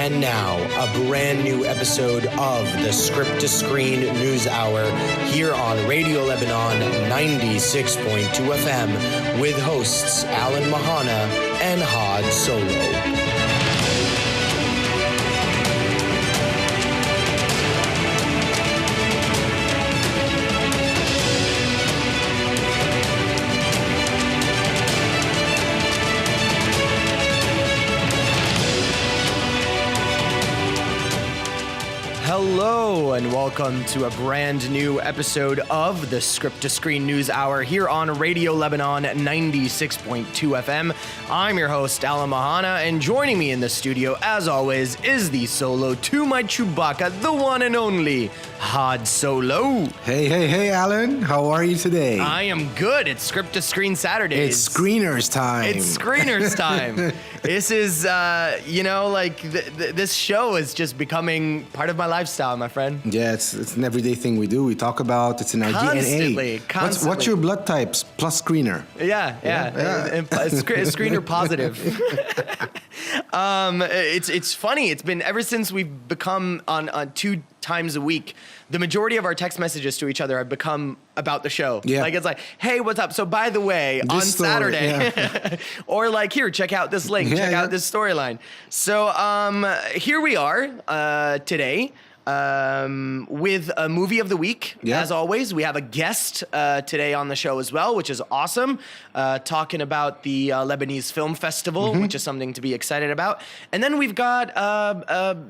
And now, a brand new episode of the Script to Screen News Hour here on Radio Lebanon 96.2 FM with hosts Alan Mahana and Had Solo. Hello and welcome to a brand new episode of the Script to Screen News Hour here on Radio Lebanon 96.2 FM. I'm your host, Alan Mahana, and joining me in the studio, as always, is the solo to my Chewbacca, the one and only Had Solo. Hey, Alan. How are you today? I am good. It's Script to Screen Saturdays. It's screeners time. It's screeners time. This is, this show is just becoming part of my lifestyle, my friend. Yeah, it's an everyday thing we do. We talk about. It's in our DNA. Constantly. What's your blood types plus screener? Yeah. Screener positive. It's funny. It's been ever since we've become on 2 times a week. The majority of our text messages to each other have become about the show. Yeah. Like, it's like, hey, what's up? So, by the way, this on story, Saturday, or like, here, check out this link, check out this storyline. So, here we are today. With a movie of the week, as always. We have a guest today on the show as well, which is awesome, talking about the Lebanese Film Festival, which is something to be excited about. And then we've got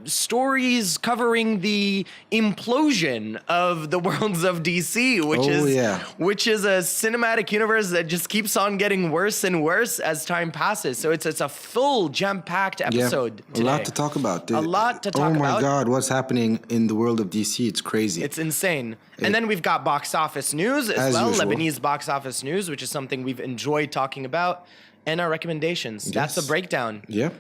stories covering the implosion of the worlds of DC, which is a cinematic universe that just keeps on getting worse and worse as time passes. So it's a full jam-packed episode today. A lot to talk about. A lot to talk about. Oh my God, what's happening in the world of DC? It's crazy. It's insane. And then we've got box office news as well, usual. Lebanese box office news, which is something we've enjoyed talking about, and our recommendations. Yes. That's a breakdown. Yeah.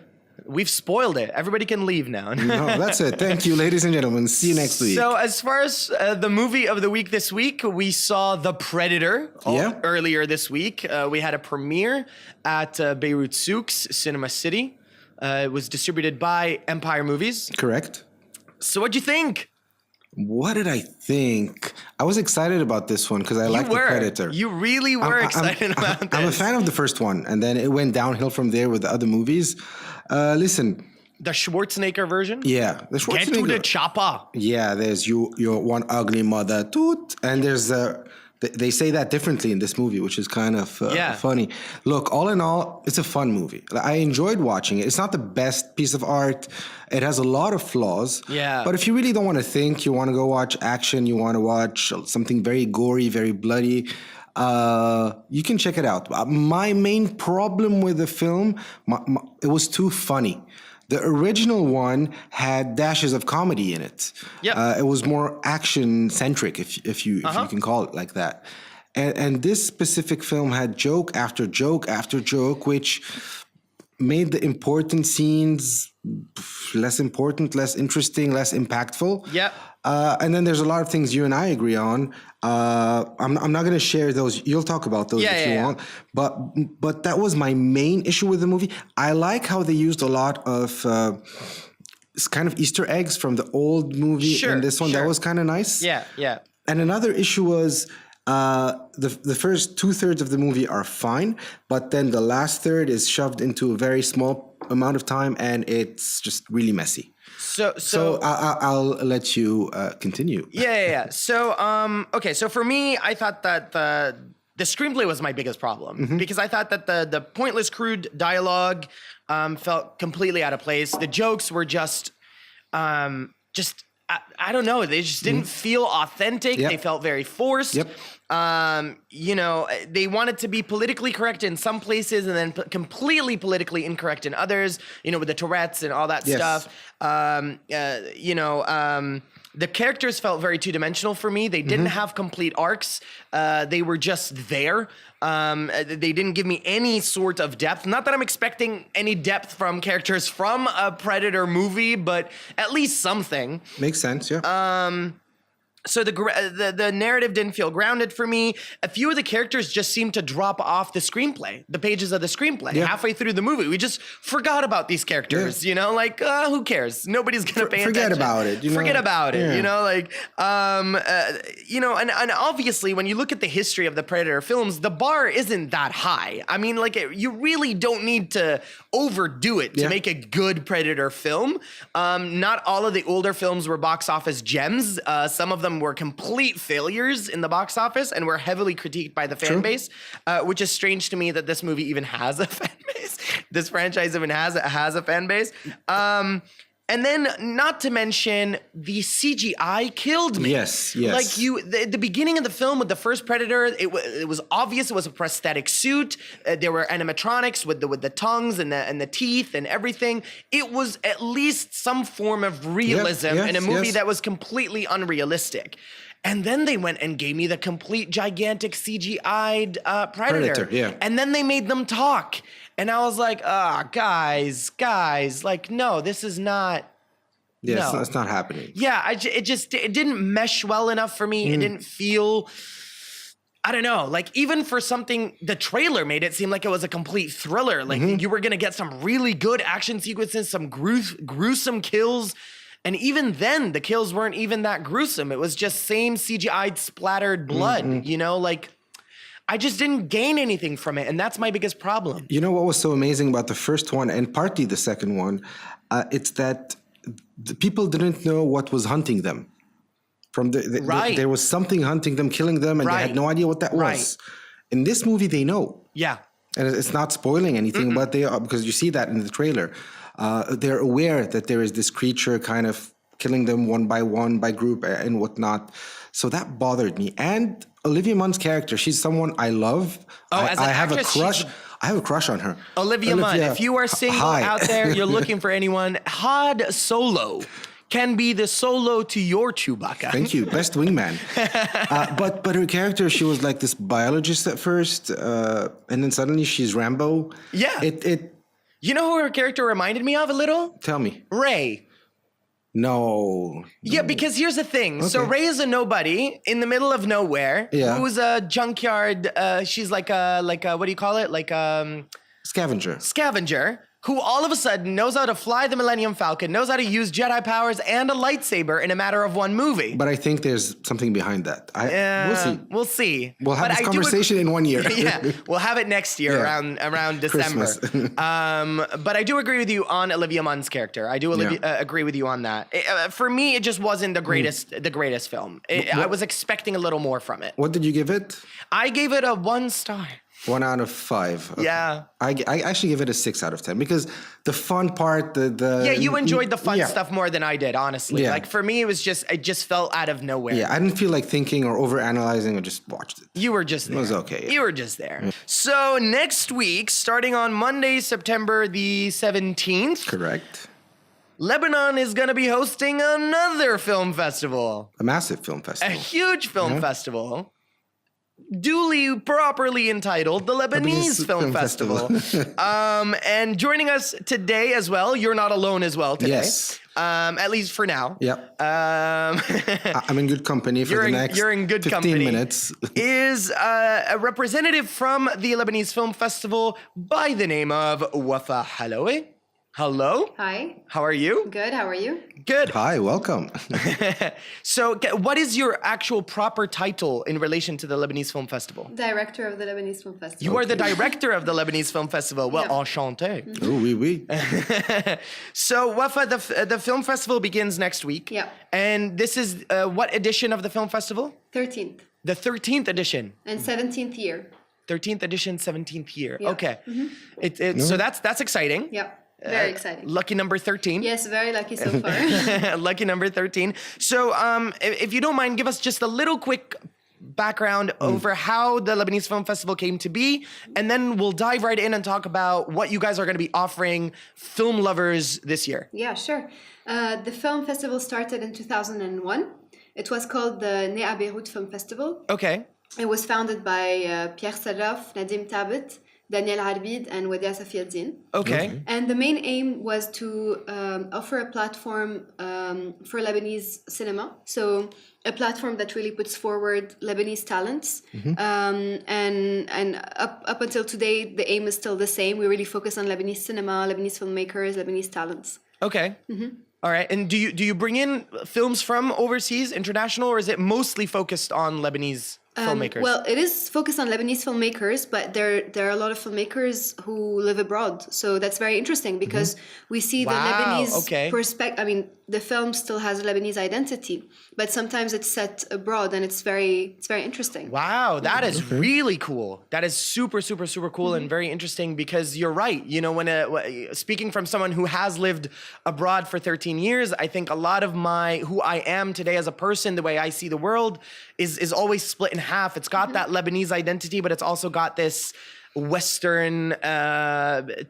We've spoiled it. Everybody can leave now. No, that's it. Thank you, ladies and gentlemen. See you next week. So as far as the movie of the week this week, we saw The Predator earlier this week. We had a premiere at Beirut Souks, Cinema City. It was distributed by Empire Movies. Correct. So what'd you think? What did I think? I was excited about this one because I like The Predator. You really were excited about this. I'm a fan of the first one, and then it went downhill from there with the other movies. Listen. The Schwarzenegger version? Yeah. The Schwarzenegger. Get to the chopper. Yeah, there's your one ugly mother, toot. And there's they say that differently in this movie, which is kind of funny. Look, all in all, it's a fun movie. I enjoyed watching it. It's not the best piece of art. It has a lot of flaws. Yeah. But if you really don't want to think, you want to go watch action, you want to watch something very gory, very bloody, you can check it out. My main problem with the film, it was too funny. The original one had dashes of comedy in it. It was more action-centric, if you can call it like that. And this specific film had joke after joke after joke, which made the important scenes less important, less interesting, less impactful. Yeah. And then there's a lot of things you and I agree on. I'm not going to share those. You'll talk about those if you want. But that was my main issue with the movie. I like how they used a lot of kind of Easter eggs from the old movie in this one. That was kind of nice. Yeah. And another issue was the first 2/3 of the movie are fine, but then the last third is shoved into a very small amount of time, and it's just really messy. So I'll let you continue. Yeah. So okay. So for me, I thought that the screenplay was my biggest problem because I thought that the pointless, crude dialogue felt completely out of place. The jokes were just I don't know. They just didn't feel authentic. They felt very forced. They wanted to be politically correct in some places and then completely politically incorrect in others, with the Tourette's and all that stuff. The characters felt very two-dimensional for me. They didn't have complete arcs. They were just there. They didn't give me any sort of depth. Not that I'm expecting any depth from characters from a Predator movie, but at least something. Makes sense, yeah. So the narrative didn't feel grounded for me. A few of the characters just seemed to drop off the screenplay, the pages of the screenplay. Halfway through the movie, we just forgot about these characters. You know, like who cares? Nobody's gonna pay attention. Forget about it. Forget about it. You know, like you know, and obviously when you look at the history of the Predator films, the bar isn't that high. I mean, like you really don't need to overdo it to make a good Predator film. Not all of the older films were box office gems. Some of them were complete failures in the box office and were heavily critiqued by the fan base, which is strange to me that this movie even has a fan base. This franchise even has a fan base. And then, not to mention, the CGI killed me. Yes. Like the beginning of the film with the first Predator, it was obvious it was a prosthetic suit. There were animatronics with the tongues and the teeth and everything. It was at least some form of realism in a movie that was completely unrealistic. And then they went and gave me the complete gigantic CGI'd Predator. And then they made them talk. And I was like, guys, like, no, this is not. Yeah, no. It's not happening. Yeah, it didn't mesh well enough for me. It didn't feel, I don't know, like even for something, the trailer made it seem like it was a complete thriller. Like you were going to get some really good action sequences, some gruesome kills. And even then, the kills weren't even that gruesome. It was just same CGI'd splattered blood, you know, like. I just didn't gain anything from it, and that's my biggest problem. You know what was so amazing about the first one, and partly the second one? It's that the people didn't know what was hunting them. There was something hunting them, killing them, and they had no idea what that was. In this movie, they know. Yeah. And it's not spoiling anything, but they are, because you see that in the trailer. They're aware that there is this creature kind of killing them one by one, by group, and whatnot. So that bothered me. And Olivia Munn's character, she's someone I love. As an actress, I have a crush on her. Olivia Munn, if you are single out there, you're looking for anyone, Han Solo can be the Solo to your Chewbacca. Thank you. Best wingman. But her character, she was like this biologist at first, and then suddenly she's Rambo. Yeah. You know who her character reminded me of a little? Tell me. Rey. No. Yeah, because here's the thing. Okay. So Rey is a nobody in the middle of nowhere who's a junkyard. She's like a what do you call it? Like scavenger. Scavenger. Who all of a sudden knows how to fly the Millennium Falcon, knows how to use Jedi powers and a lightsaber in a matter of one movie. But I think there's something behind that. We'll see. We'll see. We'll have this conversation in 1 year. Yeah, we'll have it next year around December. But I do agree with you on Olivia Munn's character. I do agree with you on that. For me, it just wasn't the greatest film. I was expecting a little more from it. What did you give it? I gave it a 1 star. 1 out of 5. Okay. Yeah. I actually give it a 6 out of 10 because the fun part, Yeah, you enjoyed the fun stuff more than I did, honestly. Yeah. Like for me, it just fell out of nowhere. Yeah, I didn't feel like thinking or overanalyzing. I just watched it. You were just there. It was okay. Yeah. You were just there. Yeah. So next week, starting on Monday, September the 17th. Correct. Lebanon is going to be hosting another film festival. A massive film festival. A huge film festival. Duly, properly entitled the Lebanese Film Festival. And joining us today as well, you're not alone as well today. Yes. At least for now. Yep. I'm in good company for the next 15 minutes. Is a representative from the Lebanese Film Festival by the name of Wafa Halawi. Hello. Hi. How are you? Good. How are you? Good. Hi. Welcome. So, what is your actual proper title in relation to the Lebanese Film Festival? Director of the Lebanese Film Festival. You are the director of the Lebanese Film Festival. Well, enchanté. Oh, oui. So, Wafa, the film festival begins next week. Yeah. And this is what edition of the film festival? 13th. The 13th edition. And 17th year. 13th edition, 17th year. Yeah. Okay. So that's exciting. Yep. Very exciting. Lucky number 13. Yes, very lucky so far. Lucky number 13. So if you don't mind, give us just a little quick background over how the Lebanese Film Festival came to be, and then we'll dive right in and talk about what you guys are going to be offering film lovers this year. Yeah, sure. The film festival started in 2001. It was called the Nea Beirut Film Festival. Okay. It was founded by Pierre Sarraf, Nadim Tabit, Daniel Arbid, and Wadia Safiaddin. Okay. And the main aim was to offer a platform for Lebanese cinema. So a platform that really puts forward Lebanese talents. And up until today, the aim is still the same. We really focus on Lebanese cinema, Lebanese filmmakers, Lebanese talents. Okay. All right. And do you bring in films from overseas, international, or is it mostly focused on Lebanese filmmakers? Well, it is focused on Lebanese filmmakers, but there are a lot of filmmakers who live abroad. So that's very interesting because we see the Lebanese perspective. I mean, the film still has a Lebanese identity, but sometimes it's set abroad, and it's very interesting. Wow, that is really cool. That is super, super, super cool and very interesting because you're right. You know, when speaking from someone who has lived abroad for 13 years, I think a lot of who I am today as a person, the way I see the world, is always split in half. It's got that Lebanese identity, but it's also got this Western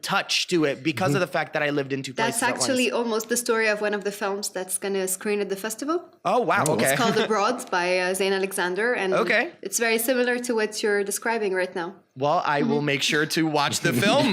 touch to it because of the fact that I lived in two places. That's actually almost the story of one of the films that's going to screen at the festival. Oh, wow. Okay. It's called Abroad by Zain Alexander. And it's very similar to what you're describing right now. Well, I will make sure to watch the film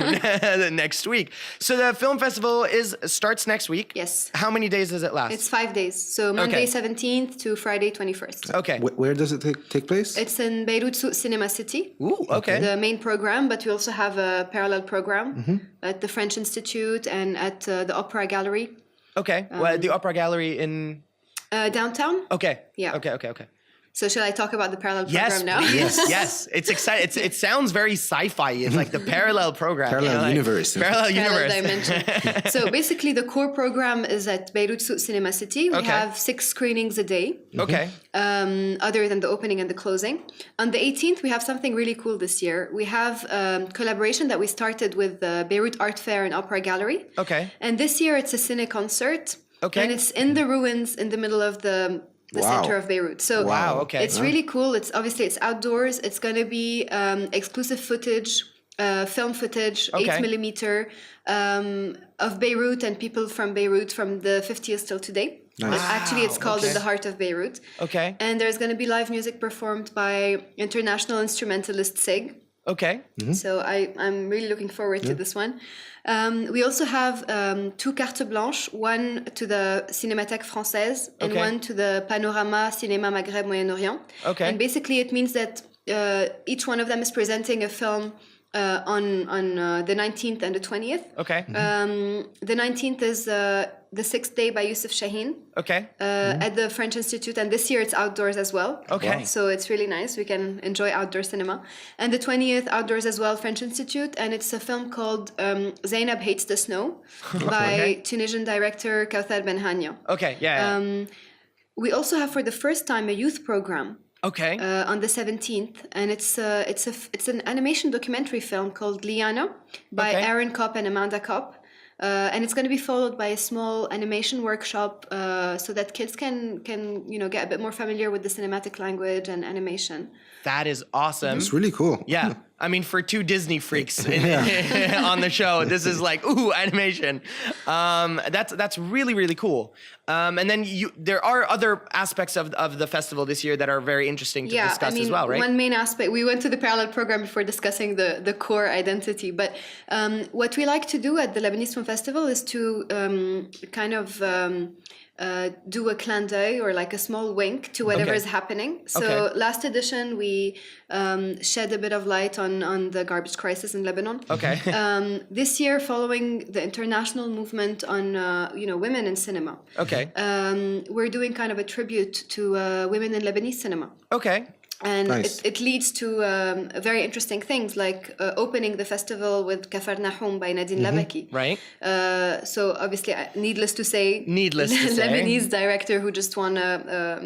next week. So the film festival starts next week. Yes. How many days does it last? It's 5 days. So Monday 17th to Friday 21st. Okay. Where does it take place? It's in Beirut Souk Cinema City. Ooh, okay. The main program, but we also have a parallel program at the French Institute and at the Opera Gallery. Okay. Well, the Opera Gallery in... downtown. Okay. Yeah. Okay. So should I talk about the parallel program now? Yes. It's exciting. It sounds very sci-fi. It's like the parallel program. Parallel universe. Parallel universe. Dimension. So basically the core program is at Beirut Souk Cinema City. We have 6 screenings a day. Okay. Other than the opening and the closing. On the 18th, we have something really cool this year. We have collaboration that we started with the Beirut Art Fair and Opera Gallery. Okay. And this year it's a cine concert. Okay. And it's in the ruins in the middle of the center of Beirut. So it's really cool. It's outdoors. It's going to be exclusive footage, film footage, 8mm of Beirut and people from Beirut from the 50s till today. Nice. Actually, it's called In the Heart of Beirut. Okay. And there's going to be live music performed by international instrumentalist Sig. Okay. So I'm really looking forward to this one. We also have 2 cartes blanches, one to the Cinémathèque Française and one to the Panorama Cinéma Maghreb Moyen-Orient. Okay. And basically it means that each one of them is presenting a film on the 19th and the 20th. Okay. The 19th is The Sixth Day by Youssef Chahine. Okay. At the French Institute, and this year it's outdoors as well. Okay. So it's really nice. We can enjoy outdoor cinema. And the 20th, outdoors as well, French Institute, and it's a film called Zainab Hates the Snow by Tunisian director Kauthar Benhania. Okay, yeah. We also have for the first time a youth program. Okay. On the 17th, and it's an animation documentary film called Liana by Aaron Kopp and Amanda Kopp. And it's going to be followed by a small animation workshop so that kids can get a bit more familiar with the cinematic language and animation. That is awesome. It's really cool. Yeah. I mean, for 2 Disney freaks on the show, this is like, ooh, animation. That's really, really cool. And then there are other aspects of the festival this year that are very interesting to discuss as well, right? One main aspect, we went to the parallel program before discussing the core identity, but what we like to do at the Lebanese Film Festival is to do a clin d'oeil or like a small wink to whatever is happening. So last edition, we shed a bit of light on the garbage crisis in Lebanon. Okay. This year, following the international movement on women in cinema. Okay. We're doing kind of a tribute to women in Lebanese cinema. Okay. And it leads to very interesting things like opening the festival with Kafar Nahum by Nadine Labaki. Right. So obviously, needless to say, Lebanese director who just won a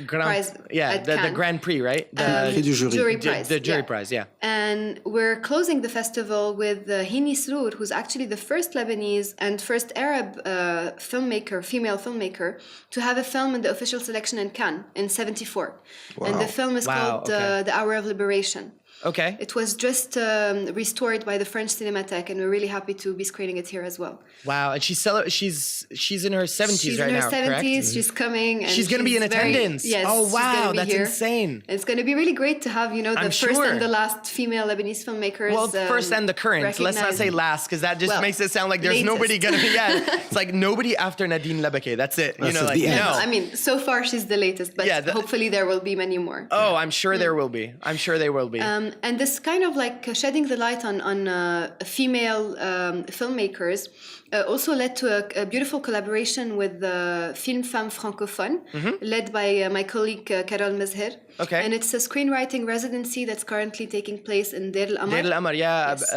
prize. Yeah, the Grand Prix, right? The jury prize. The jury prize, yeah. And we're closing the festival with Hini Srour, who's actually the first Lebanese and first Arab female filmmaker, to have a film in the official selection in Cannes in '74. Wow. And the film is called The Hour of Liberation. Okay. It was just restored by the French Cinémathèque, and we're really happy to be screening it here as well. Wow, and she's in her 70s right now, correct? She's coming. And she's going to be in attendance. Yes. Oh, wow, that's here. insane. It's going to be really great to have, the I'm first sure. and the last female Lebanese filmmakers. Well, first and the current. Let's not say last, because that just makes it sound like there's nobody going to be. Yeah, it's like nobody after Nadine Lebeke. That's it. That's like the end. no. I mean, so far she's the latest, but hopefully there will be many more. Oh, I'm sure there will be. I'm sure there will be. And this kind of like shedding the light on female filmmakers also led to a beautiful collaboration with the Film Femmes Francophone, led by my colleague Carol Mezher. Okay. And it's a screenwriting residency that's currently taking place in Deir el-Amar. Deir el-Amar, yeah. Yes.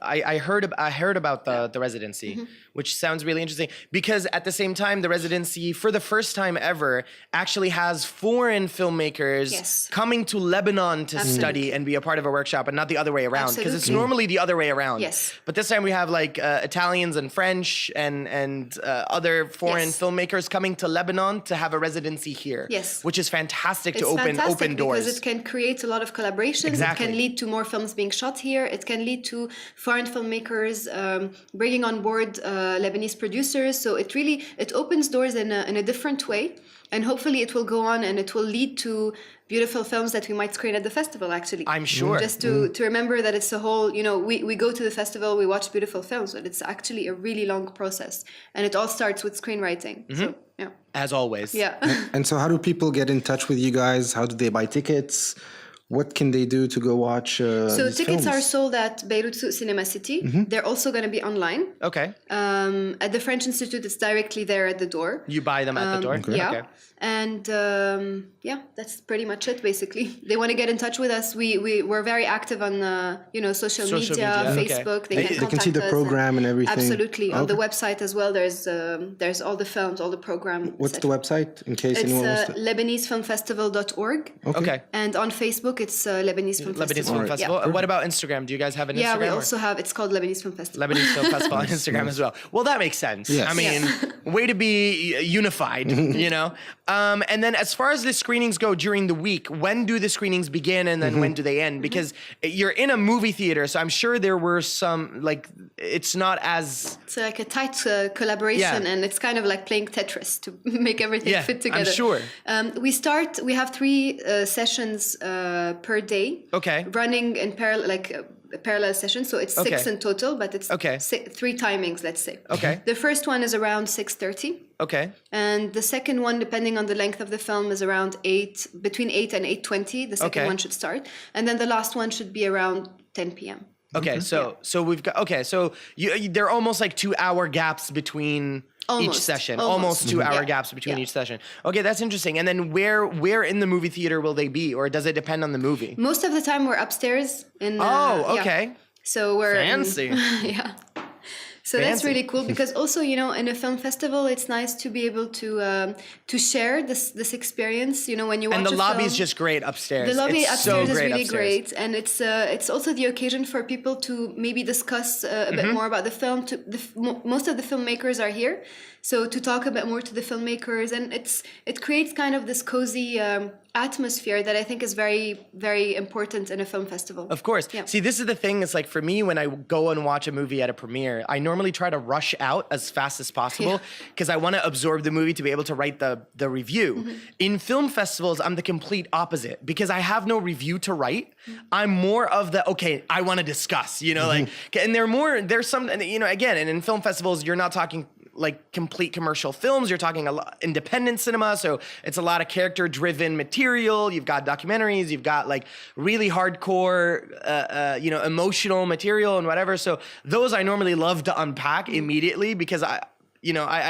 I heard about the residency, which sounds really interesting. Because at the same time, the residency, for the first time ever, actually has foreign filmmakers coming to Lebanon to study and be a part of a workshop, and not the other way around. Because it's normally the other way around. Yes. But this time we have like Italians and French and other foreign filmmakers coming to Lebanon to have a residency here. Yes. Which is fantastic It's to open doors. Because it can create a lot of collaborations. Exactly. It can lead to more films being shot here. It can lead to foreign filmmakers bringing on board Lebanese producers. So it opens doors in a different way. And hopefully it will go on and it will lead to beautiful films that we might screen at the festival, actually. I'm sure. Just to remember that it's a whole, we go to the festival, we watch beautiful films, but it's actually a really long process. And it all starts with screenwriting. So, yeah. As always. Yeah. And so how do people get in touch with you guys? How do they buy tickets? What can they do to go watch So these tickets films? are sold at Beirut Souk Cinema City. They're also going to be online. Okay. At the French Institute, it's directly there at the door. You buy them at the door? Yeah. Okay. And that's pretty much it, basically. They want to get in touch with us. We're very active on social media, Facebook. Okay. They can see the program and everything. Absolutely. On the website as well, there's all the films, all the program. What's the website in case anyone wants to? It's LebaneseFilmFestival.org. Okay. And on Facebook, it's Lebanese Film Festival. Lebanese Film Festival. Yeah. What about Instagram? Do you guys have an Instagram? Yeah, we also have, it's called Lebanese Film Festival. Lebanese Film Festival on Instagram as well. Well, that makes sense. Yes. I mean, way to be unified, And then as far as the screenings go during the week, when do the screenings begin and then when do they end? Because you're in a movie theater, so I'm sure there were some, it's not as... It's like a tight collaboration, and it's kind of like playing Tetris to make everything fit together. I'm sure. We have 3 sessions per day. Okay. Running in parallel, a parallel session, so it's 6 in total, but it's 3 timings, let's say. Okay. The first one is around 6:30. Okay. And the second one, depending on the length of the film, is around between 8 and 8:20. The second one should start, and then the last one should be around 10 p.m. Okay, so we've got there are almost like 2-hour gaps between each session. Almost 2-hour gaps between each session. Okay, that's interesting. And then where in the movie theater will they be, or does it depend on the movie? Most of the time we're upstairs in okay. So we're fancy. Yeah. So that's really cool because also, in a film festival, it's nice to be able to share this experience. When you watch and the a lobby is film, just great upstairs. The lobby it's upstairs so is really upstairs. great, and it's also the occasion for people to maybe discuss a bit more about the film. Most of the filmmakers are here, so to talk a bit more to the filmmakers, and it creates kind of this cozy atmosphere that I think is very, very important in a film festival. Of course. Yeah. See, this is the thing. It's like for me, when I go and watch a movie at a premiere, I normally try to rush out as fast as possible because I want to absorb the movie to be able to write the review. In film festivals, I'm the complete opposite because I have no review to write. I'm more of I want to discuss, and there's some, again, and in film festivals, you're not talking like complete commercial films. You're talking a lot independent cinema, so it's a lot of character-driven material. You've got documentaries, you've got like really hardcore, emotional material and whatever. So those I normally love to unpack immediately because I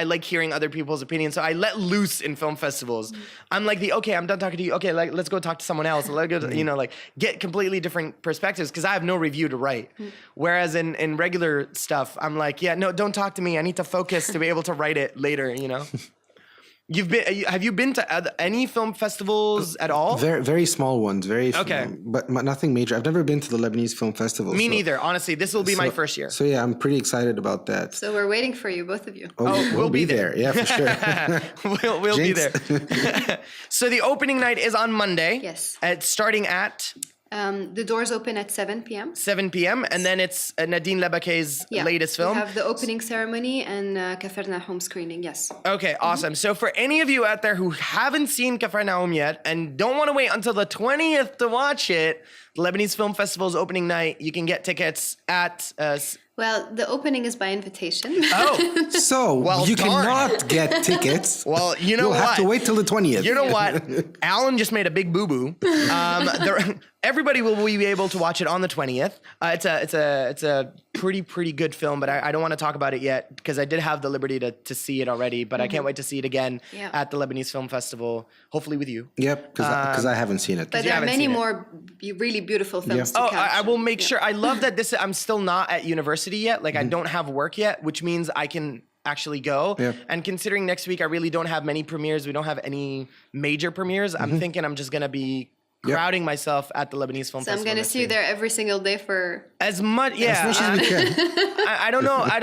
like hearing other people's opinions. So I let loose in film festivals. I'm like I'm done talking to you. Okay, let's go talk to someone else. Let's go, get completely different perspectives because I have no review to write. Whereas in regular stuff, I'm like, no, don't talk to me. I need to focus to be able to write it later, Have you been to any film festivals at all? Very, very small ones, but nothing major. I've never been to the Lebanese Film Festival. Me neither. Honestly, this will be my first year. So I'm pretty excited about that. So we're waiting for you, both of you. We'll be there. Yeah, for sure. we'll be there. So the opening night is on Monday. Yes. Starting at The doors open at 7 p.m. 7 p.m. And then it's Nadine Lebakay's latest film. We have the opening ceremony and Kafarna home screening, yes. Okay, awesome. So for any of you out there who haven't seen Kafarnaum yet and don't want to wait until the 20th to watch it, the Lebanese Film Festival's opening night, you can get tickets at... Well, the opening is by invitation. Oh. So you cannot get tickets. Well, you know You'll what? have to wait till the 20th. You know what? Alan just made a big boo-boo. Everybody will be able to watch it on the 20th. It's a pretty good film, but I don't want to talk about it yet because I did have the liberty to see it already, but I can't wait to see it again at the Lebanese Film Festival, hopefully with you. Yep, because I haven't seen it. But there are many more really beautiful films to catch. I will make sure. I love that I'm still not at university yet. Like I don't have work yet, which means I can actually go. Yeah. And considering next week I really don't have many premieres, we don't have any major premieres, I'm thinking I'm just going to be crowding myself at the Lebanese Film Festival. So I'm going to see you there every single day for... As much as we can. I don't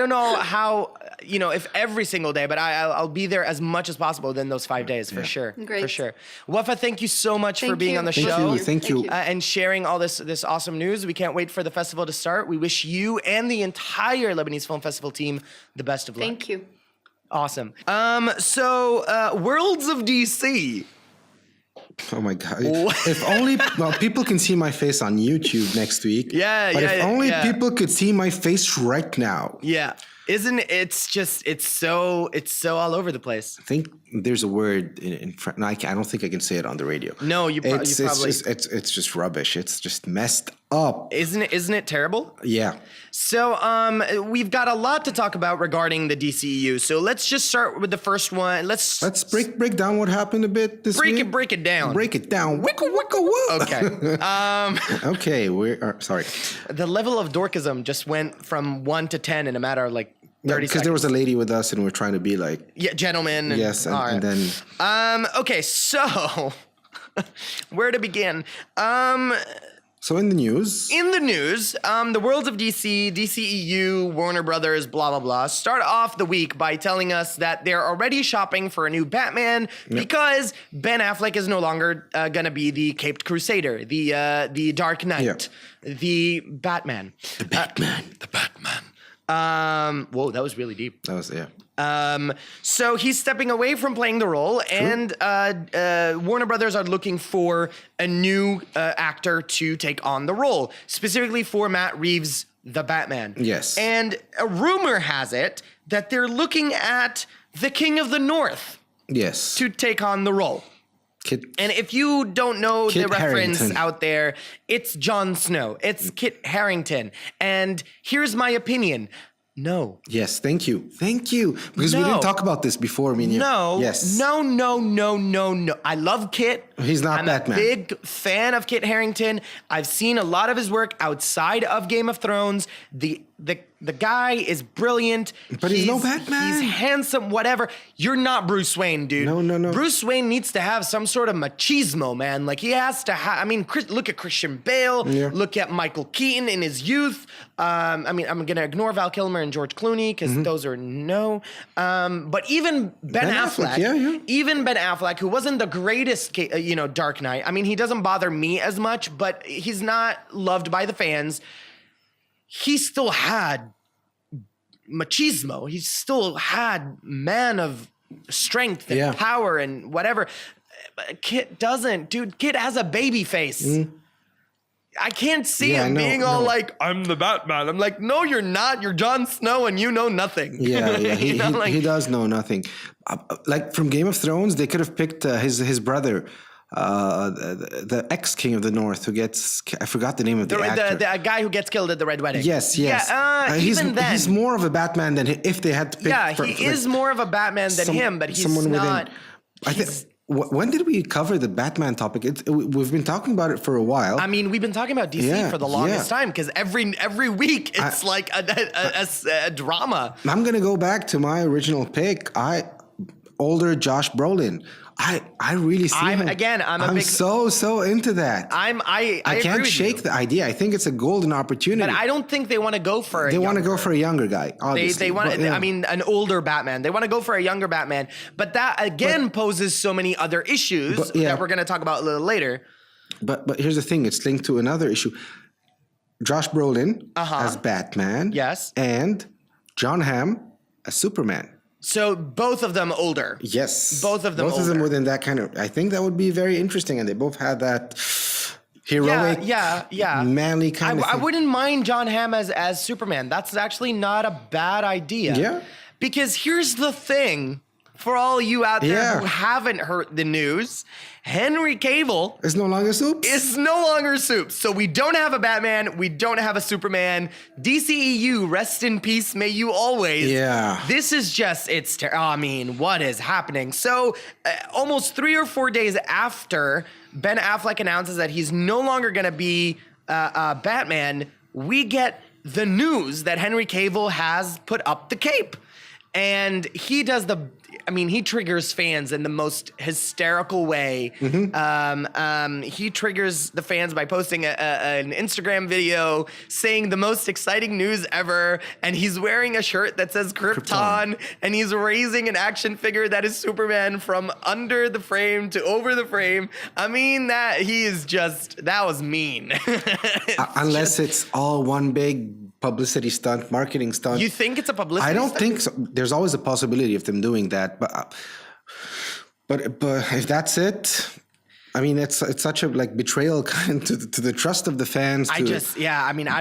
know how, if every single day, but I'll be there as much as possible within those 5 days, for sure. Great. For sure. Wafa, thank you so much for being on the show. Thank you. And sharing all this awesome news. We can't wait for the festival to start. We wish you and the entire Lebanese Film Festival team the best of luck. Thank you. Awesome. So Worlds of DC. Oh my God. If only people can see my face on YouTube next week. But if only people could see my face right now. Yeah. Isn't it's so all over the place. I think there's a word in front. No, I don't think I can say it on the radio. No, you probably. It's just rubbish. It's just messed up. Isn't it terrible? Yeah. So we've got a lot to talk about regarding the DCEU. So let's just start with the first one. Let's break down what happened a bit this week. Break it down. Break it down. Wicka wicka woo. Okay. Okay. Sorry. The level of dorkism just went from 1 to 10 in a matter of like 30 because there was a lady with us and we're trying to be like gentlemen. Yes, and then okay, so where to begin? So in the news, the Worlds of DC, DCEU, Warner Brothers, blah, blah, blah, start off the week by telling us that they're already shopping for a new Batman because Ben Affleck is no longer going to be the Caped Crusader, the Dark Knight, the Batman. The Batman. Whoa, that was really deep. That was, so he's stepping away from playing the role, and Warner Brothers are looking for a new actor to take on the role, specifically for Matt Reeves' The Batman. Yes. And a rumor has it that they're looking at the King of the North. Yes. To take on the role. And if you don't know the reference out there, it's Jon Snow. It's Kit Harington. And here's my opinion. No. Yes, thank you. Because we didn't talk about this before, me and you. No. Yes. No. I love Kit. He's not Batman. I'm a big fan of Kit Harington. I've seen a lot of his work outside of Game of Thrones. The guy is brilliant. But he's no Batman. He's handsome, whatever. You're not Bruce Wayne, dude. No. Bruce Wayne needs to have some sort of machismo, man. Like he has to have, look at Christian Bale. Yeah. Look at Michael Keaton in his youth. I'm going to ignore Val Kilmer and George Clooney because those are no. But even Ben Affleck. Even Ben Affleck, who wasn't the greatest, Dark Knight. He doesn't bother me as much, but he's not loved by the fans. He still had machismo. He still had man of strength and power and whatever. But Kit doesn't. Dude, Kit has a baby face. I can't see him being all like, I'm the Batman. I'm like, no, you're not. You're Jon Snow and you know nothing. Yeah. He does know nothing. Like from Game of Thrones, they could have picked his brother. The ex-King of the North who gets... I forgot the name of the actor. The guy who gets killed at the Red Wedding. Yes. Yeah, he's more of a Batman than if they had to pick... Yeah, he is more of a Batman than him, but he's not... When did we cover the Batman topic? We've been talking about it for a while. We've been talking about DC for the longest time because every week it's like a drama. I'm going to go back to my original pick. Older Josh Brolin. I really see him. Again, I'm so into that. I can't shake the idea. I think it's a golden opportunity. But I don't think they want to go for They want to go for a younger guy, obviously. They want an older Batman. They want to go for a younger Batman. But that again poses so many other issues that we're going to talk about a little later. But here's the thing. It's linked to another issue. Josh Brolin as Batman. Yes. And John Hamm as Superman. So both of them older. Yes. Both of them within that kind of... I think that would be very interesting. And they both had that heroic, manly kind of thing. I wouldn't mind John Hamm as Superman. That's actually not a bad idea. Yeah. Because here's the thing. For all you out there who haven't heard the news, Henry Cavill is no longer Soup. So we don't have a Batman. We don't have a Superman. DCEU, rest in peace. May you always. Yeah. This is just, what is happening? So almost 3 or 4 days after Ben Affleck announces that he's no longer going to be Batman, we get the news that Henry Cavill has put up the cape. And he does he triggers fans in the most hysterical way. He triggers the fans by posting an Instagram video saying the most exciting news ever. And he's wearing a shirt that says Krypton. And he's raising an action figure that is Superman from under the frame to over the frame. That was mean. Unless it's all one big publicity stunt, marketing stunt. You think it's a publicity stunt? I don't think so. There's always a possibility of them doing that, but if that's it, it's such a betrayal kind to the trust of the fans. I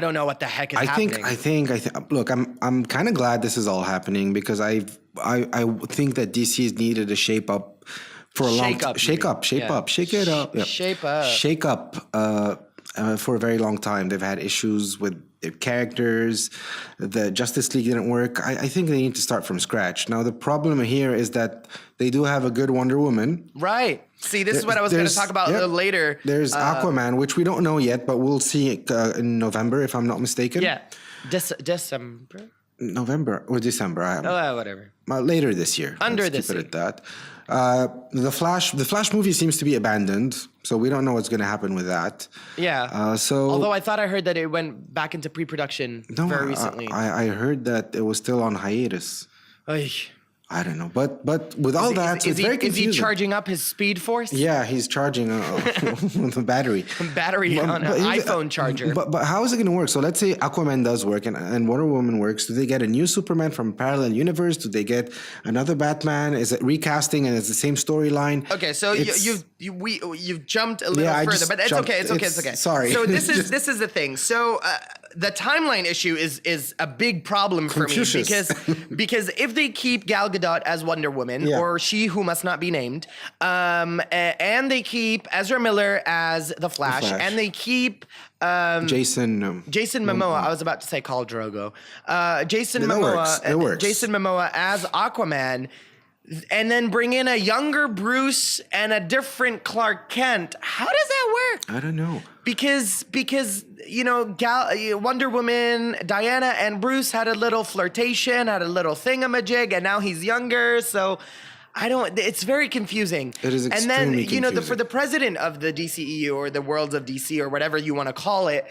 don't know what the heck is happening. I think. Look, I'm kind of glad this is all happening because I think that DC's needed a shape up for a long time. Shake up. For a very long time. They've had issues with their characters. The Justice League didn't work. I think they need to start from scratch. Now, the problem here is that they do have a good Wonder Woman. Right. See, this is what I was going to talk about later. There's Aquaman, which we don't know yet, but we'll see in November, if I'm not mistaken. Yeah. December? November or December. Whatever. Later this year. Let's keep it at that. The Flash movie seems to be abandoned, so we don't know what's going to happen with that. Yeah. Although I thought I heard that it went back into pre-production very recently. I heard that it was still on hiatus. Oy. I don't know, but with all that, it's very confusing. Is he charging up his Speed Force? Yeah, he's charging the battery. On an iPhone charger. But how is it going to work? So let's say Aquaman does work and Wonder Woman works. Do they get a new Superman from a parallel universe? Do they get another Batman? Is it recasting and it's the same storyline? Okay, so you've jumped a little further, but it's okay. It's okay. Sorry. So this is the thing. So the timeline issue is a big problem for me because if they keep Gal Gadot as Wonder Woman or She Who Must Not Be Named, and they keep Ezra Miller as the Flash. And they keep Jason Momoa. I was about to say Khal Drogo. Jason Momoa as Aquaman. And then bring in a younger Bruce and a different Clark Kent. How does that work? I don't know. Because Wonder Woman, Diana and Bruce had a little flirtation, had a little thingamajig, and now he's younger. So it's very confusing. It is extremely confusing. And then, for the president of the DCEU or the Worlds of DC or whatever you want to call it,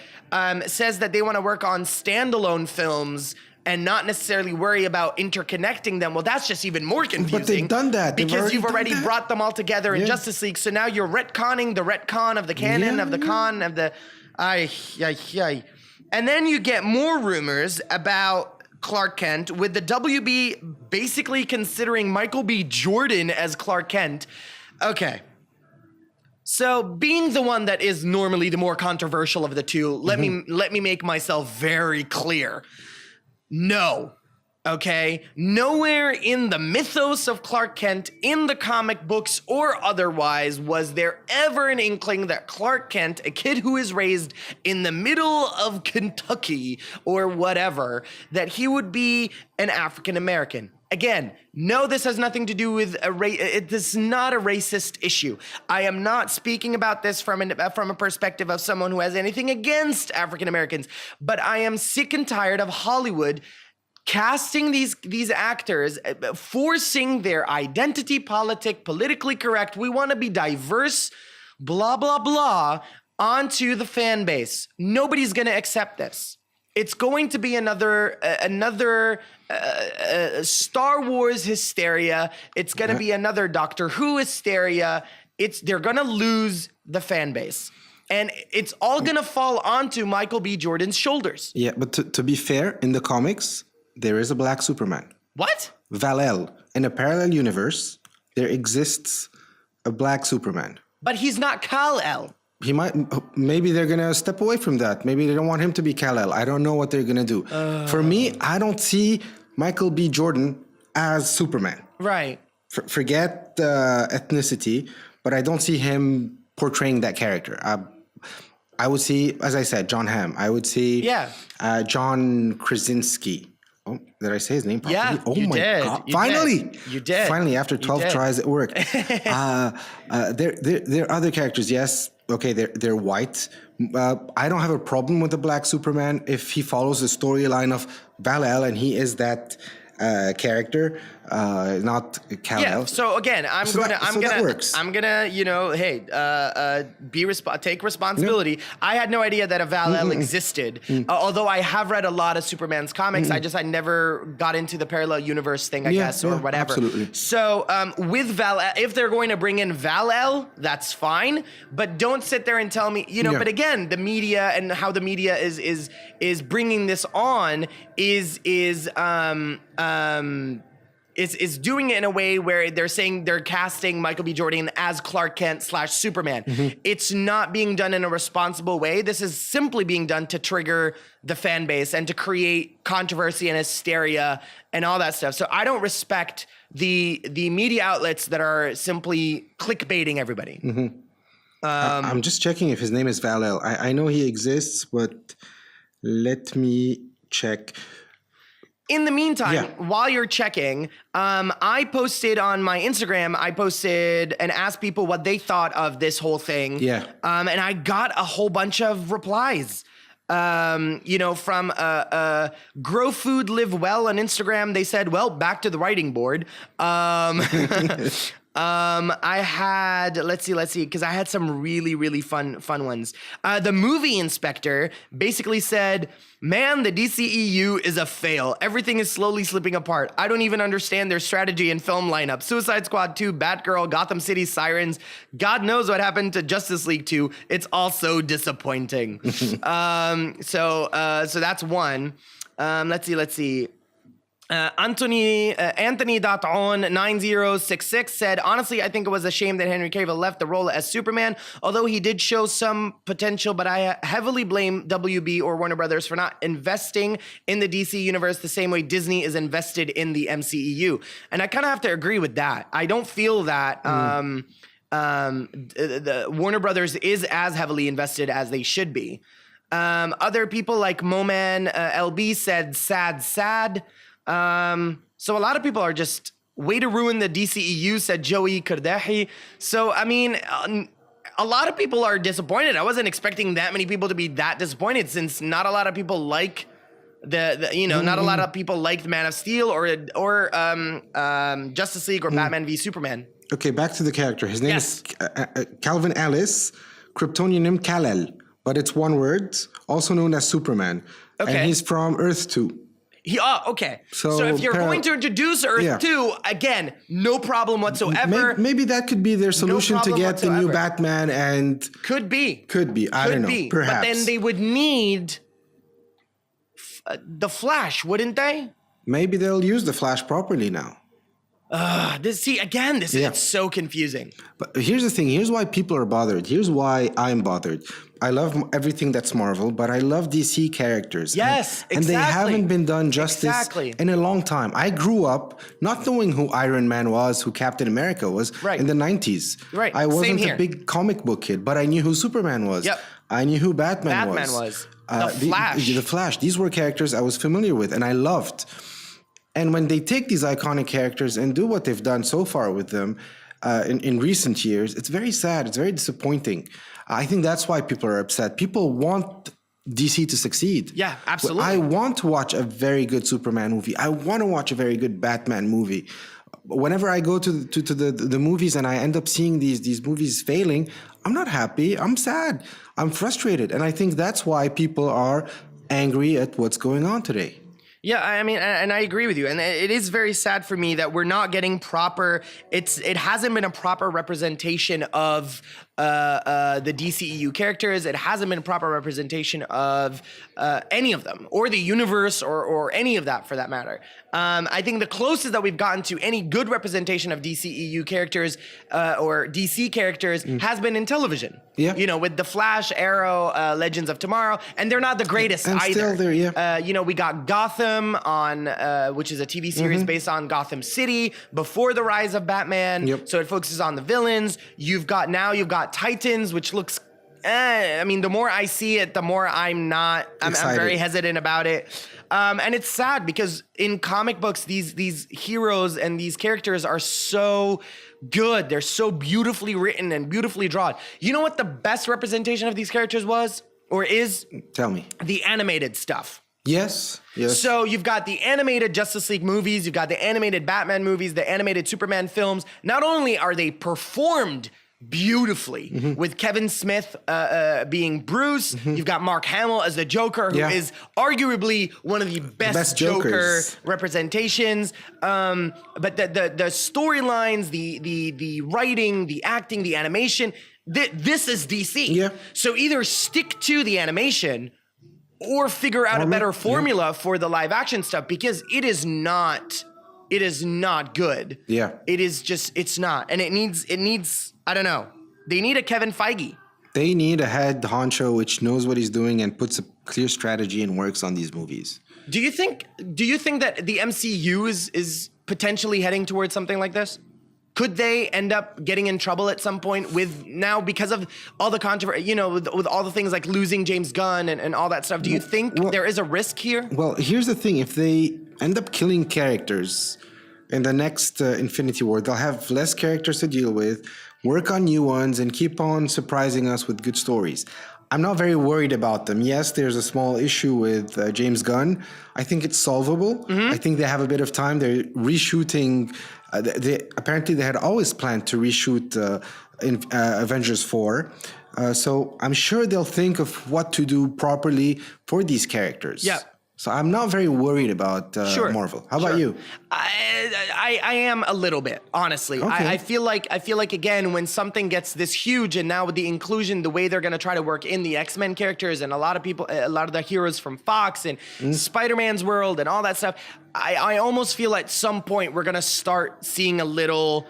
says that they want to work on standalone films and not necessarily worry about interconnecting them. Well, that's just even more confusing. But they've done that. Because you've already brought them all together in Justice League. So now you're retconning the retcon of the canon of the con of the... And then you get more rumors about Clark Kent with the WB basically considering Michael B. Jordan as Clark Kent. Okay. So being the one that is normally the more controversial of the two, let me make myself very clear. No. Okay? Nowhere in the mythos of Clark Kent, in the comic books or otherwise, was there ever an inkling that Clark Kent, a kid who is raised in the middle of Kentucky or whatever, that he would be an African American. Again, no, this has nothing to do with this is not a racist issue. I am not speaking about this from a perspective of someone who has anything against African Americans, but I am sick and tired of Hollywood casting these actors, forcing their identity politic, politically correct, we want to be diverse, blah, blah, blah, onto the fan base. Nobody's going to accept this. It's going to be another Star Wars hysteria. It's going to be another Doctor Who hysteria. They're going to lose the fan base. And it's all going to fall onto Michael B. Jordan's shoulders. Yeah, but to be fair, in the comics, there is a black Superman. What? Val-El. In a parallel universe, there exists a black Superman. But he's not Kal-El. He might. Maybe they're gonna step away from that. Maybe they don't want him to be Kal-El. I don't know what they're gonna do. For me, I don't see Michael B. Jordan as Superman. Right. Forget ethnicity, but I don't see him portraying that character. I would see, as I said, John Hamm. I would see John Krasinski. Oh, did I say his name properly? Yeah, oh you my did. God. You Finally. Did. You did. Finally, after 12 tries, it worked. There are other characters, yes. Okay, they're white. I don't have a problem with the black Superman if he follows the storyline of Val-El and he is that character, not Kal-El. Yeah. So again, I'm gonna, you know, hey, take responsibility. Yep. I had no idea that a Val-El existed. Although I have read a lot of Superman's comics, I never got into the parallel universe thing, I guess, or whatever. Absolutely. So with Val-El, if they're going to bring in Val-El, that's fine. But don't sit there and tell me, you know. But again, the media and how the media is bringing this on is doing it in a way where they're saying they're casting Michael B. Jordan as Clark Kent / Superman. It's not being done in a responsible way. This is simply being done to trigger the fan base and to create controversy and hysteria and all that stuff. So I don't respect the media outlets that are simply clickbaiting everybody. I'm just checking if his name is Val-El. I know he exists, but let me check. In the meantime, while you're checking, I posted on my Instagram, and asked people what they thought of this whole thing. Yeah. And I got a whole bunch of replies. You know, from Grow Food Live Well on Instagram. They said, well, back to the writing board. I had, let's see, because I had some really, really fun ones. The movie inspector basically said, man, the DCEU is a fail. Everything is slowly slipping apart. I don't even understand their strategy and film lineup. Suicide Squad 2, Batgirl, Gotham City Sirens. God knows what happened to Justice League 2. It's all so disappointing. So that's one. Let's see. Anthony.on9066 said, honestly, I think it was a shame that Henry Cavill left the role as Superman, although he did show some potential, but I heavily blame WB or Warner Brothers for not investing in the DC universe the same way Disney is invested in the MCEU. And I kind of have to agree with that. I don't feel that the Warner Brothers is as heavily invested as they should be. Other people like Moman LB said, sad. So a lot of people are just, way to ruin the DCEU, said Joey Kardahi. So, I mean, a lot of people are disappointed. I wasn't expecting that many people to be that disappointed, since not a lot of people like not a lot of people liked Man of Steel or Justice League or Batman v Superman. Okay, back to the character. His name is Calvin Ellis, Kryptonian Kal-El, but it's one word, also known as Superman. Okay. And he's from Earth 2. Okay. So if you're going to introduce Earth 2, again, no problem whatsoever. Maybe that could be their solution to get the new Batman, and Could be. I don't know. Perhaps. But then they would need the Flash, wouldn't they? Maybe they'll use the Flash properly now. This is so confusing. But here's the thing. Here's why people are bothered. Here's why I'm bothered. I love everything that's Marvel, but I love DC characters. Yes, and they haven't been done justice in a long time. I grew up not knowing who Iron Man was, who Captain America was in the 90s. Right. I wasn't a big comic book kid, but I knew who Superman was. Yep. I knew who Batman was. The Flash. The Flash. These were characters I was familiar with and I loved. And when they take these iconic characters and do what they've done so far with them in recent years, it's very sad. It's very disappointing. I think that's why people are upset. People want DC to succeed. Yeah, absolutely. I want to watch a very good Superman movie. I want to watch a very good Batman movie. Whenever I go to the movies and I end up seeing these movies failing, I'm not happy. I'm sad. I'm frustrated. And I think that's why people are angry at what's going on today. Yeah, I mean, and I agree with you. And it is very sad for me that we're not getting it hasn't been a proper representation of the DCEU characters. It hasn't been a proper representation of any of them, or the universe, or any of that for that matter. I think the closest that we've gotten to any good representation of DCEU characters or DC characters has been in television. Yeah. You know, with The Flash, Arrow, Legends of Tomorrow, and they're not the greatest and either. Still there, yeah. You know, we got Gotham on, which is a TV series based on Gotham City before the rise of Batman. Yep. So it focuses on the villains. You've got Titans, which looks. I mean, the more I see it, the more I'm very hesitant about it. And it's sad because in comic books, these heroes and these characters are so good. They're so beautifully written and beautifully drawn. You know what the best representation of these characters was or is? Tell me. The animated stuff. Yes. So you've got the animated Justice League movies, you've got the animated Batman movies, the animated Superman films. Not only are they performed beautifully with Kevin Smith being Bruce, you've got Mark Hamill as the Joker, who is arguably one of the best Joker representations. But the storylines, the writing, the acting, the animation, this is DC. Yeah. So either stick to the animation or figure out a better formula for the live action stuff, because it is not good. Yeah. It's not. And it needs, I don't know. They need a Kevin Feige. They need a head honcho which knows what he's doing and puts a clear strategy and works on these movies. Do you think that the MCU is potentially heading towards something like this? Could they end up getting in trouble at some point because of all the controversy, you know, with all the things like losing James Gunn and all that stuff? Do you think there is a risk here? Well, here's the thing. If they end up killing characters in the next Infinity War, they'll have less characters to deal with, work on new ones, and keep on surprising us with good stories. I'm not very worried about them. Yes, there's a small issue with James Gunn. I think it's solvable. I think they have a bit of time. They're reshooting. Apparently, they had always planned to reshoot Avengers 4. So I'm sure they'll think of what to do properly for these characters. Yeah. So I'm not very worried about Marvel. How about you? I am a little bit, honestly. Okay. I feel like again, when something gets this huge, and now with the inclusion, the way they're going to try to work in the X-Men characters and a lot of the heroes from Fox and Spider-Man's world and all that stuff, I almost feel at some point we're going to start seeing a little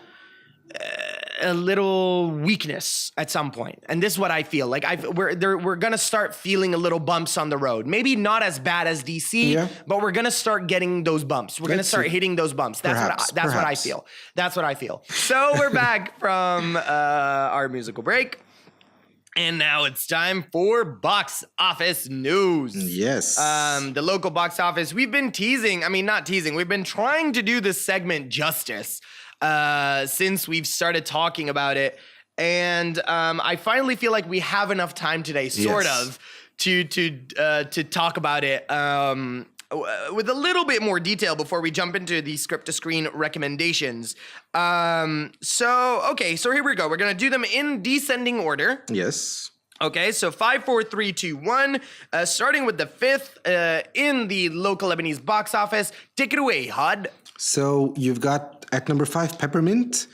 weakness at some point. And this is what I feel like. We're going to start feeling a little bumps on the road. Maybe not as bad as DC, but we're going to start getting those bumps. We're going to start hitting those bumps. That's what I feel. That's what I feel. So we're back from our musical break. And now it's time for box office news. Yes. The local box office. We've been we've been trying to do this segment justice since we've started talking about it. And I finally feel like we have enough time today, sort of, to talk about it with a little bit more detail before we jump into the script to screen recommendations. So here we go. We're going to do them in descending order. Yes. Okay, so 5, 4, 3, 2, 1. Starting with the 5th in the local Lebanese box office. Take it away, Had. So you've got at number 5, Peppermint,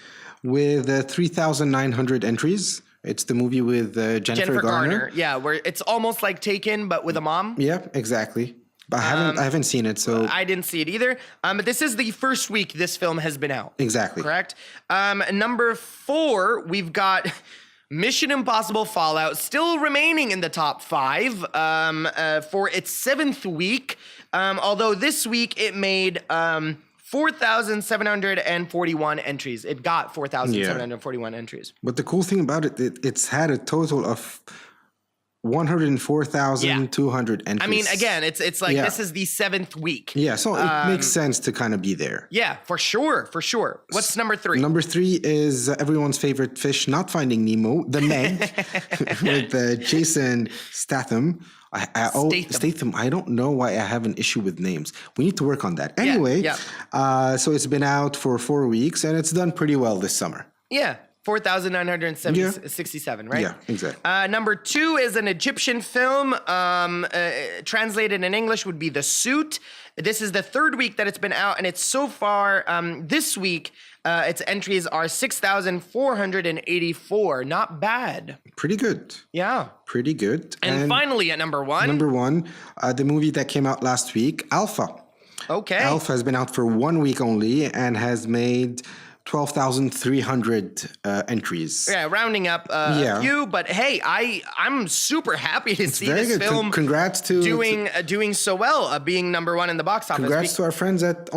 with 3,900 entries. It's the movie with Jennifer Garner. Yeah, where it's almost like Taken, but with a mom. Yeah, exactly. But I haven't seen it, so I didn't see it either. But this is the first week this film has been out. Exactly. Correct. Number 4, we've got Mission Impossible Fallout, still remaining in the top 5 for its 7th week. Although this week it made 4,741 entries. It got 4,741 entries. But the cool thing about it, it's had a total of 104,200 entries. I mean, again, it's like this is the 7th week. Yeah, so it makes sense to kind of be there. Yeah, for sure. What's number 3? Number 3 is everyone's favorite fish, Not Finding Nemo, The Meg, with Jason Statham. Statham. I don't know why I have an issue with names. We need to work on that. Anyway, so it's been out for 4 weeks, and it's done pretty well this summer. Yeah. 4,967, right? Yeah, exactly. Number 2 is an Egyptian film. Translated in English would be The Suit. This is the 3rd week that it's been out, and it's so far this week. Its entries are 6,484. Not bad. Pretty good. Yeah. Pretty good. And finally, at number 1. Number 1, the movie that came out last week, Alpha. Okay. Alpha has been out for 1 week only and has made 12,300 entries. Yeah, rounding up a few, but hey, I'm super happy to see very this good. film. Congrats to doing so well, being number 1 in the box office. Congrats to our friends at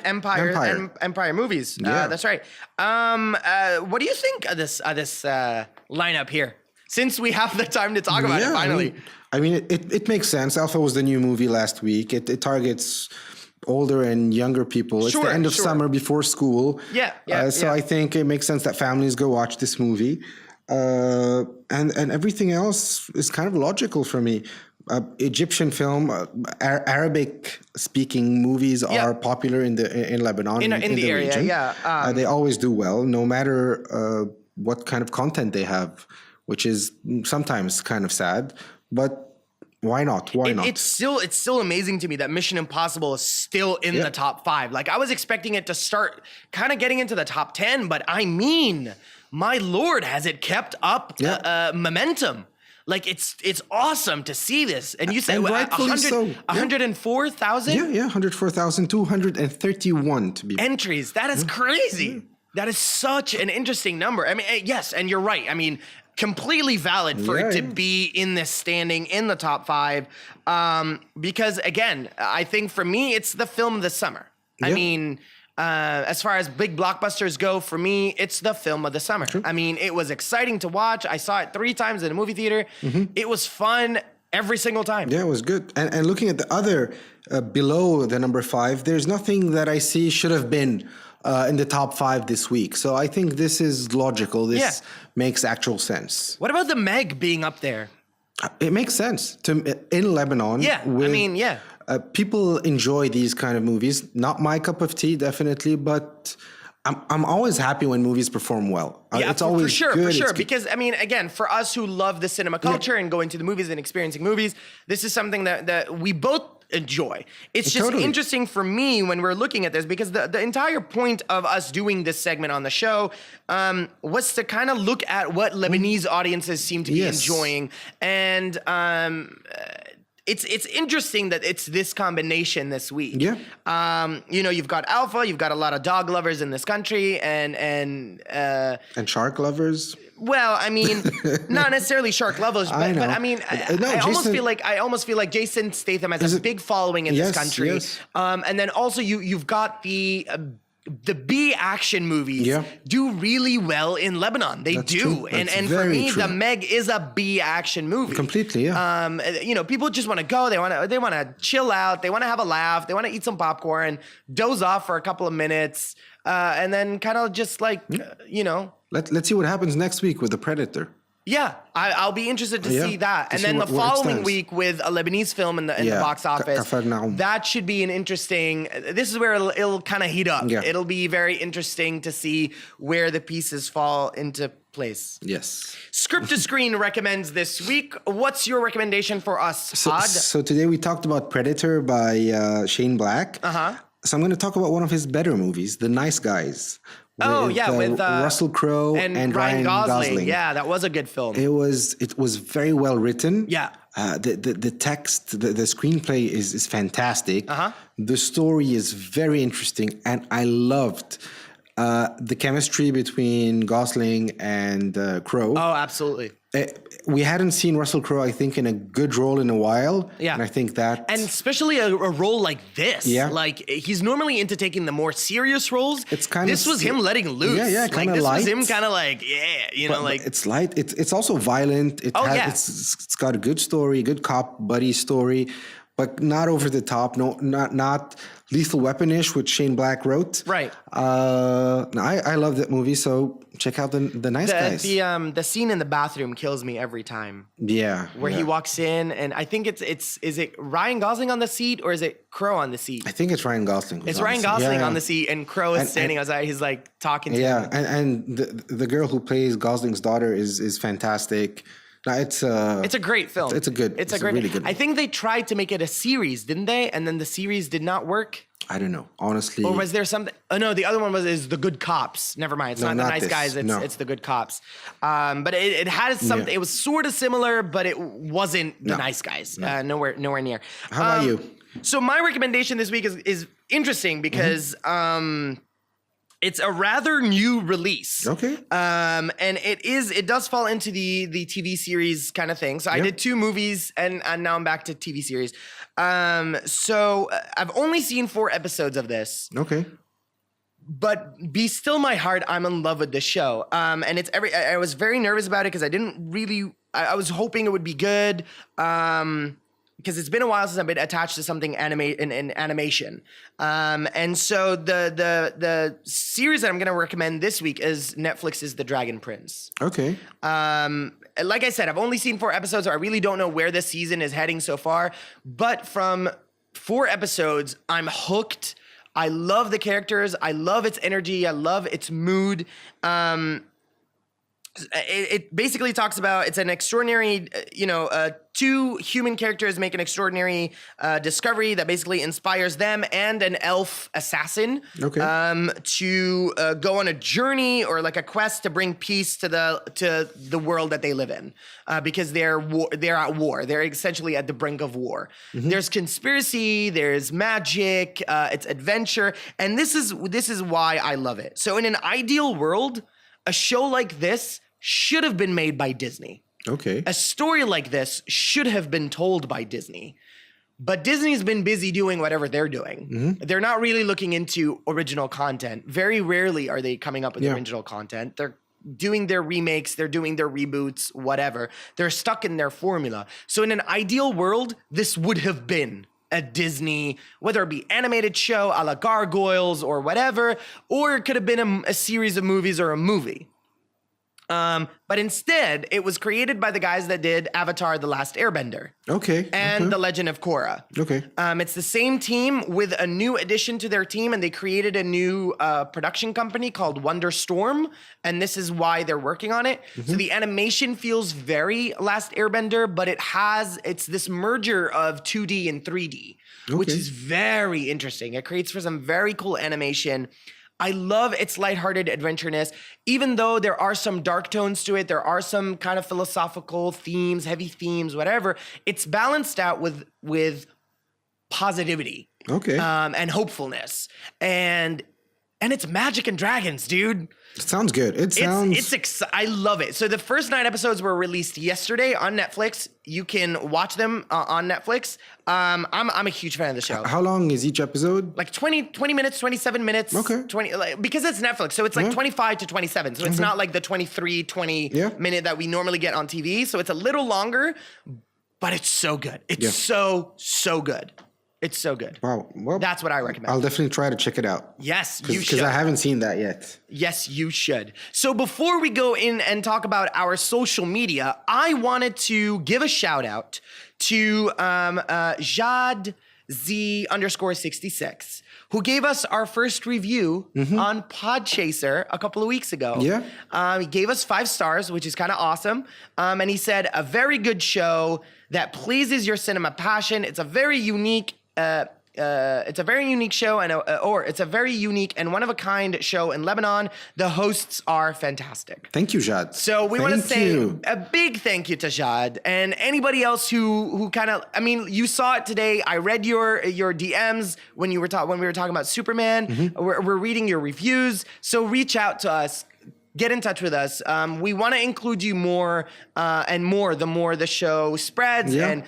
Empire. At Empire Movies. Yeah. That's right. What do you think of this lineup here? Since we have the time to talk about it, finally. I mean, it makes sense. Alpha was the new movie last week. It targets older and younger people. It's the end of summer before school. So I think it makes sense that families go watch this movie. And everything else is kind of logical for me. Egyptian film, Arabic-speaking movies are popular in Lebanon, in the area, region. They always do well, no matter what kind of content they have, which is sometimes kind of sad, but why not? It's still amazing to me that Mission Impossible is still in the top 5. Like, I was expecting it to start kind of getting into the top 10, but I mean, my Lord, has it kept up momentum? Like, it's awesome to see this. And you said 104,000? Yeah, 104,231 to be entries. That is crazy. That is such an interesting number. I mean, yes, and you're right. I mean, completely valid for it to be in this standing in the top 5. Because again, I think for me, it's the film of the summer. I mean, as far as big blockbusters go, for me, it's the film of the summer. I mean, it was exciting to watch. I saw it 3 times in a movie theater. It was fun every single time. Yeah, it was good. And looking at the other below the number 5, there's nothing that I see should have been in the top 5 this week. So I think this is logical. This makes actual sense. What about the Meg being up there? It makes sense in Lebanon. People enjoy these kind of movies. Not my cup of tea, definitely, but I'm always happy when movies perform well. It's always for good. sure. Because I mean, again, for us who love the cinema culture and going to the movies and experiencing movies, this is something that we both enjoy. It's just interesting for me when we're looking at this, because the entire point of us doing this segment on the show was to kind of look at what Lebanese audiences seem to be enjoying. And it's interesting that it's this combination this week. You've got Alpha, you've got a lot of dog lovers in this country, and shark lovers. Well, I mean, not necessarily shark lovers, but I mean, I almost feel like Jason Statham has a big following in this country. And then also you've got the B action movies do really well in Lebanon. They do. And for me, the Meg is a B action movie. Completely, people just want to go. They want to chill out. They want to have a laugh. They want to eat some popcorn, doze off for a couple of minutes, and then kind of just Let's see what happens next week with The Predator. Yeah, I'll be interested to see that. And then the following week with a Lebanese film in the box office, that should be an interesting... This is where it'll kind of heat up. It'll be very interesting to see where the pieces fall into place. Yes. Script to Screen recommends this week. What's your recommendation for us, Todd? So today we talked about Predator by Shane Black. So I'm going to talk about one of his better movies, The Nice Guys. With Russell Crowe and Ryan Gosling. Yeah, that was a good film. It was very well written. The text, the screenplay is fantastic. The story is very interesting, and I loved the chemistry between Gosling and Crowe. Oh, absolutely. We hadn't seen Russell Crowe, I think, in a good role in a while. And I think that... And especially a role like this. Like, he's normally into taking the more serious roles. This was him letting loose. Kind of light. Was him kind of like, it's light. It's also violent. It's got a good story, good cop buddy story. but not over the top. No, not Lethal Weapon-ish, which Shane Black wrote. Right. I love that movie, so check out the Nice Guys. The scene in the bathroom kills me every time. Yeah. Where he walks in, and I think is it Ryan Gosling on the seat or is it Crow on the seat? I think it's Ryan Gosling. It's Ryan Gosling on the seat, and Crow is standing outside. He's like talking to him. Yeah, and the girl who plays Gosling's daughter is fantastic. No, it's a great film. It's a really good. I think they tried to make it a series, didn't they? And then the series did not work. I don't know, honestly. Or was there something? Oh no, the other one is The Good Cops. Never mind, it's not The Nice Guys. It's The Good Cops. But it had something. Yeah. It was sort of similar, but it wasn't The Nice Guys. No. Nowhere near. How about you? So my recommendation this week is interesting because it's a rather new release. Okay. And it does fall into the TV series kind of thing. So I did 2 movies and now I'm back to TV series. So I've only seen 4 episodes of this. Okay. But be still my heart, I'm in love with this show. And I was very nervous about it because I didn't really, I was hoping it would be good. Because it's been a while since I've been attached to something in animation. And so the series that I'm going to recommend this week is Netflix's The Dragon Prince. Okay. Like I said, I've only seen 4 episodes, so I really don't know where this season is heading so far. But from 4 episodes, I'm hooked. I love the characters. I love its energy. I love its mood. It basically talks about it's an extraordinary, 2 human characters make an extraordinary discovery that basically inspires them and an elf assassin to go on a journey or like a quest to bring peace to the world that they live in because they're at war. They're essentially at the brink of war. Mm-hmm. There's conspiracy, there's magic, it's adventure, and this is why I love it. So in an ideal world, a show like this should have been made by Disney. Okay. A story like this should have been told by Disney. But Disney's been busy doing whatever they're doing. Mm-hmm. They're not really looking into original content. Very rarely are they coming up with original content. They're doing their remakes, they're doing their reboots, whatever. They're stuck in their formula. So in an ideal world, this would have been a Disney, whether it be animated show a la Gargoyles or whatever, or it could have been a series of movies or a movie. But instead, it was created by the guys that did Avatar: The Last Airbender. Okay. And The Legend of Korra. Okay. It's the same team with a new addition to their team, and they created a new production company called Wonder Storm, and this is why they're working on it. Mm-hmm. So the animation feels very Last Airbender, but it's this merger of 2D and 3D, which is very interesting. It creates for some very cool animation. I love its lighthearted adventureness, even though there are some dark tones to it. There are some kind of philosophical themes, heavy themes, whatever. It's balanced out with positivity, and hopefulness, and it's magic and dragons, dude. It sounds good. I love it. So the first 9 episodes were released yesterday on Netflix. You can watch them on Netflix. I'm a huge fan of the show. How long is each episode? Like 20 minutes, 27 minutes. Okay. 20 because it's Netflix, so it's like 25 to 27. So it's not like the 20 minute that we normally get on TV. So it's a little longer, but it's so good. It's so good. It's so good. Wow. Well, that's what I recommend. I'll definitely try to check it out. Yes, you should. Because I haven't seen that yet. Yes, you should. So before we go in and talk about our social media, I wanted to give a shout out to Jad Z_66, who gave us our first review on Podchaser a couple of weeks ago. Yeah. He gave us 5 stars, which is kind of awesome. And he said, a very good show that pleases your cinema passion. It's a very unique show, and it's a very unique and one-of-a-kind show in Lebanon. The hosts are fantastic. Thank you, Jad. So we want to say a big thank you to Jad and anybody else who kind of. I mean, you saw it today. I read your DMs when we were talking about Superman. We're reading your reviews. So reach out to us. Get in touch with us. We want to include you more and more the more the show spreads. Yeah. And,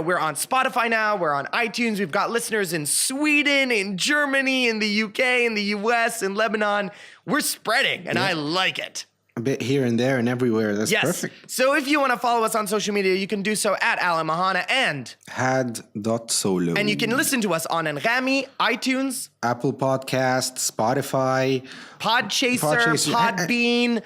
we're on Spotify now. We're on iTunes. We've got listeners in Sweden, in Germany, in the UK, in the US, in Lebanon. We're spreading, and I like it. a bit here and there and everywhere. That's perfect. So if you want to follow us on social media, you can do so at Alan Mahana and had.solo. And you can listen to us on Anghami, iTunes, Apple Podcasts, Spotify, Podchaser, Podbean,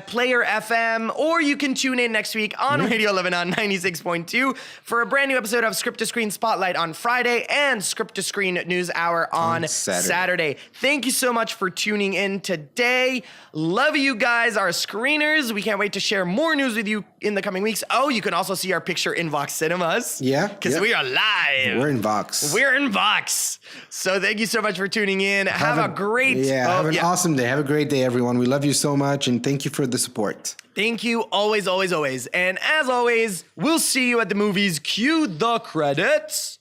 Player FM, or you can tune in next week on Radio Lebanon 96.2 for a brand new episode of Script to Screen Spotlight on Friday and Script to Screen News Hour on Saturday. Thank you so much for tuning in today. Love you guys, our screeners. We can't wait to share more news with you in the coming weeks. Oh, you can also see our picture in Vox Cinemas. Yeah. Because we are live. We're in Vox. We're in Vox. So thank you so much for tuning in. Have a great... have an awesome day. Have a great day, everyone. We love you so much, and thank you for the support. Thank you. Always, always, always. And as always, we'll see you at the movies. Cue the credits.